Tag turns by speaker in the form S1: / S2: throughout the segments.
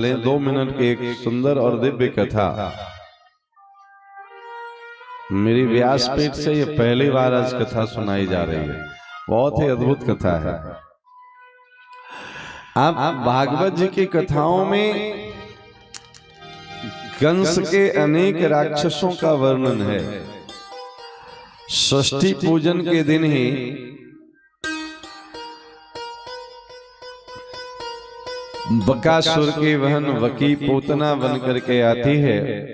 S1: 2 minute की एक सुंदर और दिव्य कथा मेरी व्यासपीठ से ये पहली बार आज कथा सुनाई जा रही है। बहुत ही अद्भुत कथा है। आप भागवत जी की कथाओं में कंस के अनेक राक्षसों का वर्णन है। षष्ठी पूजन के दिन ही बकासुर की बहन वकी पूतना बन करके आती है।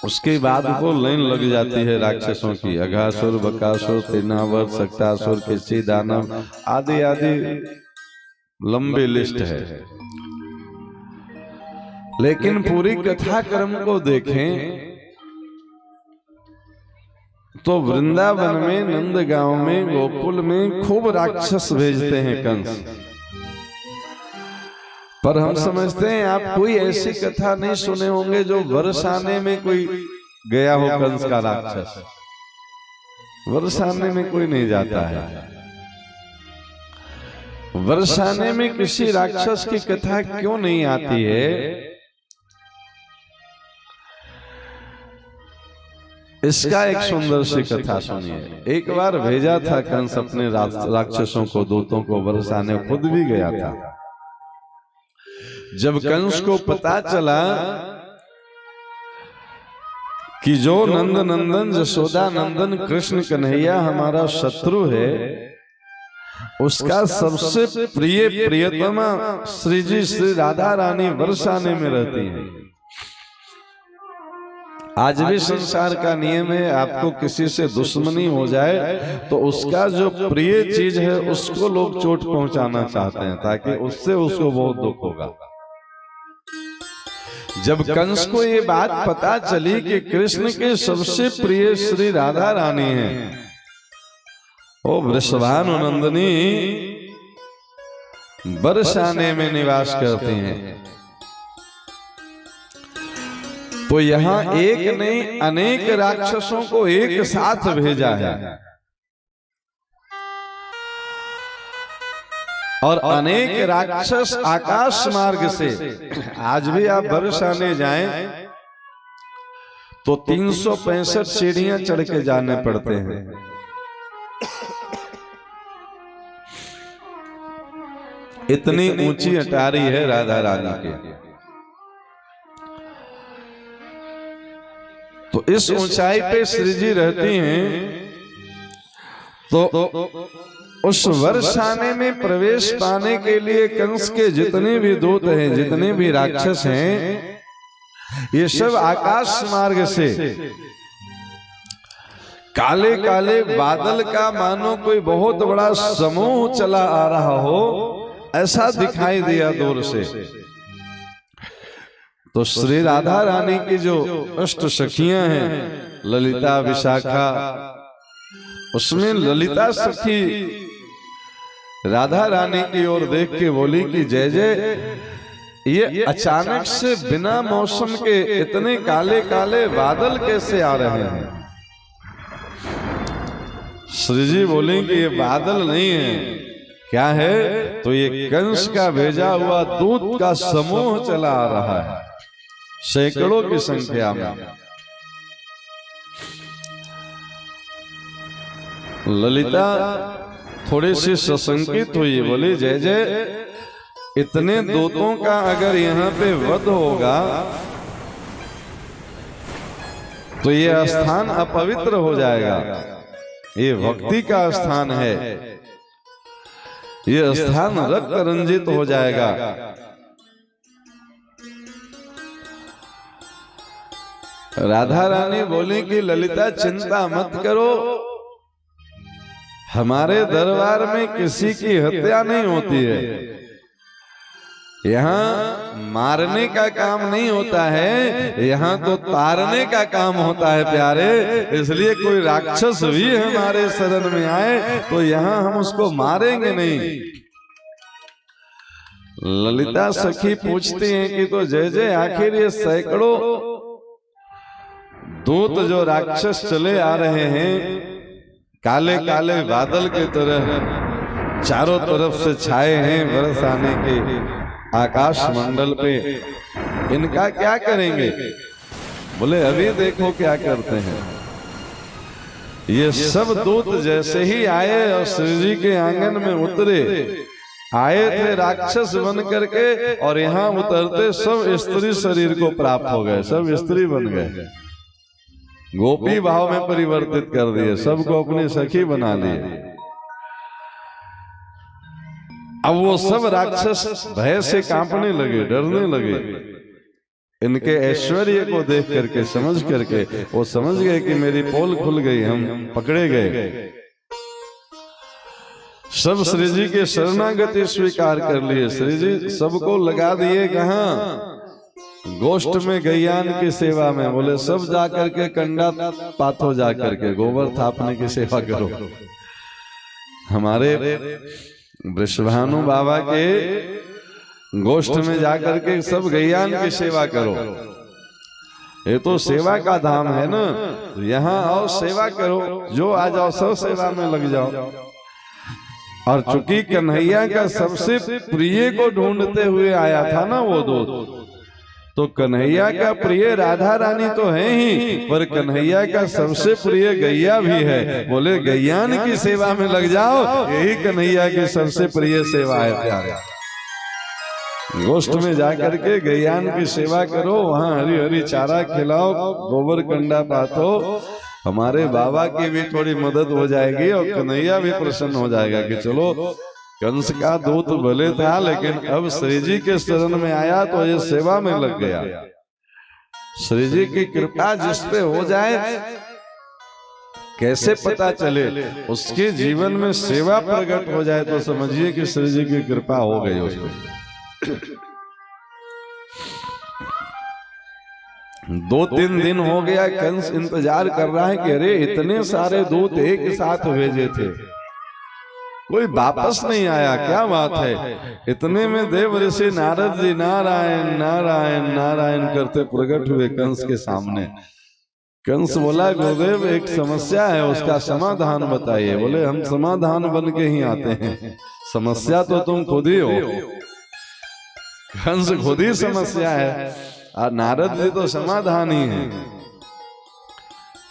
S1: उसके बाद वो लाइन लग जाती है राक्षसों की। अघासुर, बकासुर, तीनावर, सक्तासुर, किसी, दानव आदि आदि लंबी लिस्ट है। लेकिन पूरी कथा क्रम को देखें तो वृंदावन में, नंदगांव में, गोकुल में खूब राक्षस भेजते हैं कंस। पर हम समझते हैं आप कोई ऐसी कथा नहीं सुने होंगे जो बरसाने में कोई गया हो। कंस का राक्षस बरसाने में कोई नहीं जाता है। बरसाने में किसी राक्षस की कथा क्यों नहीं आती है? इसका एक सुंदर सी कथा सुनिए। एक बार भेजा था कंस अपने राक्षसों को, दूतों को बरसाने, खुद भी गया था। जब कंस को पता चला कि जो नंद नंदन, यशोदा नंदन, कृष्ण कन्हैया हमारा शत्रु है, उसका सबसे प्रिय प्रियतमा श्री जी श्री राधा रानी बरसाने में रहती हैं। आज भी संसार का नियम है, आपको किसी से दुश्मनी हो जाए तो उसका जो प्रिय चीज है उसको लोग चोट पहुंचाना चाहते हैं, ताकि उससे उसको बहुत दुख होगा। जब कंस को ये बात पता चली कि कृष्ण के सबसे प्रिय श्री राधा रानी हैं, वो वृषभानुनंदिनी बरसाने में निवास करती हैं, तो यहां एक नहीं अनेक राक्षसों को एक साथ भेजा है। और अनेक राक्षस आकाश मार्ग से, आज भी आप बरसाने जाएं तो 365 सीढ़ियां चढ़ के जाने पड़ते हैं। इतनी ऊंची अटारी है राधा रानी के। तो इस ऊंचाई पे श्री जी रहती हैं। तो उस बरसाने में प्रवेश पाने के लिए कंस के जितने भी दूत हैं, जितने भी राक्षस हैं, ये सब आकाश मार्ग से काले काले बादल का मानो कोई बहुत बड़ा समूह चला आ रहा हो, ऐसा दिखाई दिया दूर से। तो श्री राधा रानी की जो अष्ट सखियां हैं, ललिता, विशाखा, उसमें ललिता सखी राधा रानी की ओर देख के बोली कि जय जय, ये अचानक से बिना मौसम के इतने काले काले बादल कैसे आ रहे हैं? श्री जी बोले कि ये बादल नहीं है। क्या है? तो ये कंस का भेजा हुआ दूत का समूह चला आ रहा है, सैकड़ों की संख्या में। ललिता थोड़ी सी सशंकित हुई, बोली जय जय, इतने दूतों का अगर यहाँ पे वध होगा तो ये स्थान अपवित्र हो जाएगा। ये भक्ति का स्थान है, ये स्थान रक्त रंजित हो जाएगा। राधा रानी बोली कि ललिता चिंता मत करो, हमारे दरबार में किसी की हत्या नहीं होती है। यहाँ मारने का काम नहीं होता है, यहाँ तो तारने का काम होता है प्यारे। इसलिए कोई राक्षस भी हमारे शरण में आए तो यहाँ हम उसको मारेंगे नहीं। ललिता सखी पूछती हैं कि तो जय जय, आखिर ये सैकड़ों दूत जो राक्षस चले आ रहे हैं, काले काले बादल की तरह चारों तरफ से छाए हैं बरसाने के, आकाश मंडल पे, इनका क्या करेंगे? बोले अभी देखो क्या करते हैं। ये सब दूत जैसे ही आए और श्री जी के आंगन में उतरे, आए थे राक्षस बन करके और यहाँ उतरते सब स्त्री शरीर को प्राप्त हो गए, सब स्त्री बन गए, गोपी भाव में परिवर्तित कर दिए, सबको अपनी सखी बना लिए। अब वो सब राक्षस भय से कांपने लगे, डरने लगे। इनके ऐश्वर्य को देख करके, समझ करके वो समझ गए कि मेरी पोल खुल गई, हम पकड़े गए। सब श्री जी के शरणागति स्वीकार कर लिए। श्री जी सबको लगा दिए कहाँ? गोष्ठ में, गैयान की सेवा में। बोले सब जा करके कंडा पाथो, जा करके गोबर थापने की सेवा करो। हमारे वृषभानु बाबा के गोष्ठ में जाकर के सब गैयान की सेवा करो। ये तो सेवा का धाम है ना, यहाँ आओ सेवा करो, जो आ जाओ सब सेवा में लग जाओ। और चूंकि कन्हैया का सबसे प्रिय को ढूंढते हुए आया था ना वो दूत, तो कन्हैया का प्रिय राधा रानी तो है ही, पर कन्हैया का सबसे प्रिय गैया भी है। बोले गैयान की सेवा में लग जाओ, यही कन्हैया की सबसे प्रिय सेवा है प्यारे। गोष्ठ में जाकर के गैयान की सेवा करो, वहाँ हरी हरी चारा खिलाओ, गोबर कंडा पाथो। हमारे बाबा की भी थोड़ी मदद हो जाएगी और कन्हैया भी प्रसन्न हो जाएगा कि चलो कंस का दूत भले था, लेकिन अब श्री जी के शरण में आया तो ये सेवा में लग गया। श्री जी की कृपा जिस पे हो जाए, कैसे पता चले? उसके जीवन में सेवा प्रकट हो जाए तो समझिए कि श्री जी की कृपा हो गई उस पर। 2-3 दिन हो गया, कंस इंतजार कर रहा है कि अरे इतने सारे दूत एक साथ भेजे थे, कोई वापस नहीं आया, क्या बात है? इतने में देव ऋषि नारद जी नारायण नारायण नारायण करते प्रकट हुए कंस के सामने। कंस बोला गुरुदेव एक समस्या है, उसका समाधान बताइए। बोले हम समाधान बन के ही आते हैं, समस्या तो तुम खुद ही हो। कंस खुद ही समस्या है और नारद जी तो समाधान ही है।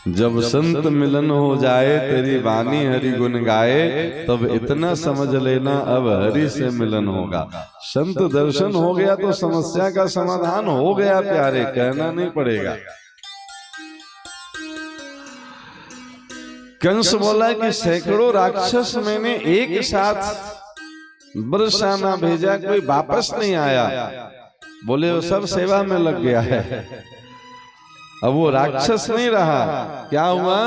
S1: जब संत मिलन हो जाए, तेरी वाणी हरि गुण गाए, तब इतना समझ लेना अब हरि से मिलन होगा। संत दर्शन हो गया तो समस्या का समाधान हो गया प्यारे, कहना नहीं पड़ेगा। कंस बोला कि सैकड़ों राक्षस मैंने एक साथ बरसाना भेजा, कोई वापस नहीं आया। बोले वो सब सेवा में लग गया है, अब वो राक्षस नहीं रहा। क्या हुआ?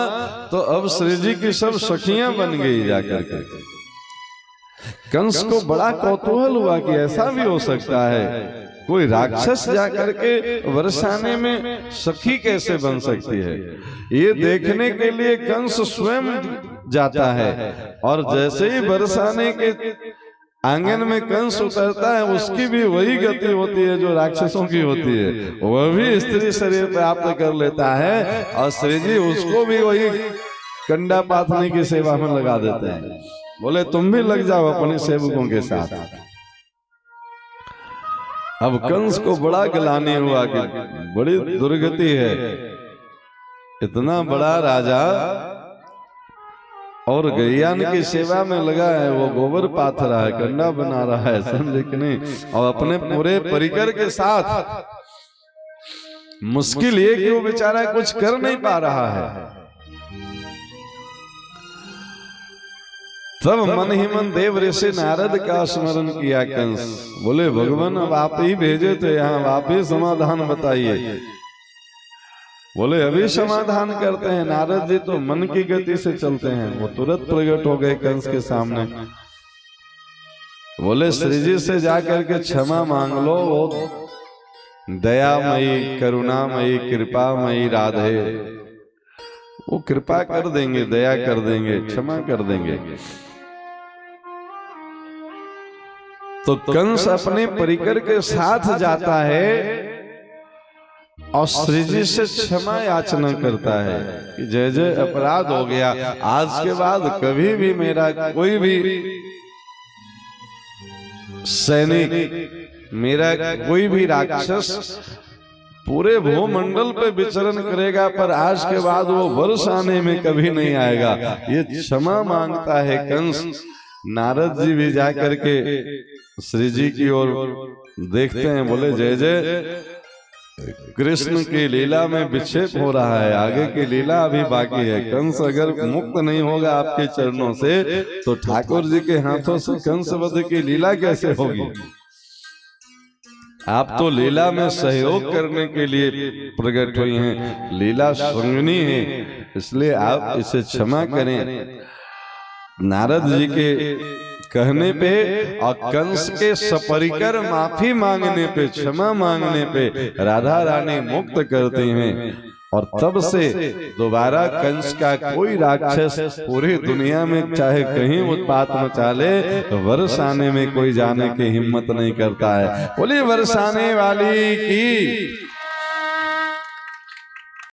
S1: तो अब श्री जी की सब सखियां बन गई जाकर के। कंस को बड़ा कौतूहल हुआ कि ऐसा भी हो सकता है, कोई राक्षस जाकर के बरसाने में सखी कैसे बन सकती है? ये देखने के लिए कंस स्वयं जाता है और जैसे ही बरसाने के आंगन में कंस उतरता है, उसकी भी वही गति होती है जो राक्षसों की होती है, वह भी स्त्री शरीर प्राप्त कर लेता है और श्री जी उसको भी वही कंडा पाथने की सेवा में लगा देते हैं। बोले तुम भी लग जाओ अपने सेवकों के साथ। अब कंस को बड़ा गिलानी हुआ कि बड़ी दुर्गति है, इतना बड़ा राजा और गैयान की सेवा में लगा है, वो गोबर पाथ रहा है, कंडा बना रहा है, समझे कि नहीं? और अपने पूरे परिकर के साथ मुश्किल ये कि वो बेचारा कुछ कर नहीं पा रहा है। तब मन ही मन देव ऋषि नारद का स्मरण किया कंस। बोले भगवान अब आप ही भेजे थे यहाँ, आप ही समाधान बताइए। बोले अभी समाधान करते हैं। नारद जी तो मन की गति से चलते हैं, वो तुरंत प्रकट हो गए कंस के सामने। बोले श्री जी से जाकर के क्षमा मांग लो, वो दयामयी करुणामयी कृपामयी राधे, वो कृपा कर देंगे, दया कर देंगे, क्षमा कर देंगे। तो कंस अपने परिकर के साथ जाता है और श्री जी से क्षमा याचना करता है कि जय जय अपराध हो गया, आज के बाद कभी भी मेरा कोई भी सैनिक मेरा कोई भी राक्षस पूरे भूमंडल पे विचरण करेगा पर आज के बाद वो वर्ष आने में कभी नहीं आएगा, ये क्षमा मांगता है कंस। नारद जी भी जाकर के श्री जी की ओर देखते हैं, बोले जय जय, कृष्ण की लीला में विक्षेप हो रहा है, आगे की लीला अभी बाकी है। कंस अगर मुक्त नहीं होगा आपके चरणों से तो ठाकुर जी के हाथों से कंस वध की लीला कैसे होगी। आप तो लीला में सहयोग करने के लिए प्रकट हुई हैं, लीला संगनी है, इसलिए आप इसे क्षमा करें। नारद जी के कहने पे और कंस के सपरिकर माफी मांगने पे, क्षमा मांगने पे राधा रानी मुक्त करती हैं। और तब से दोबारा कंस का कोई राक्षस पूरी दुनिया में चाहे कहीं उत्पात मचा ले, वर्ष आने में कोई जाने की हिम्मत नहीं करता है। बोली वर्षाने वाली की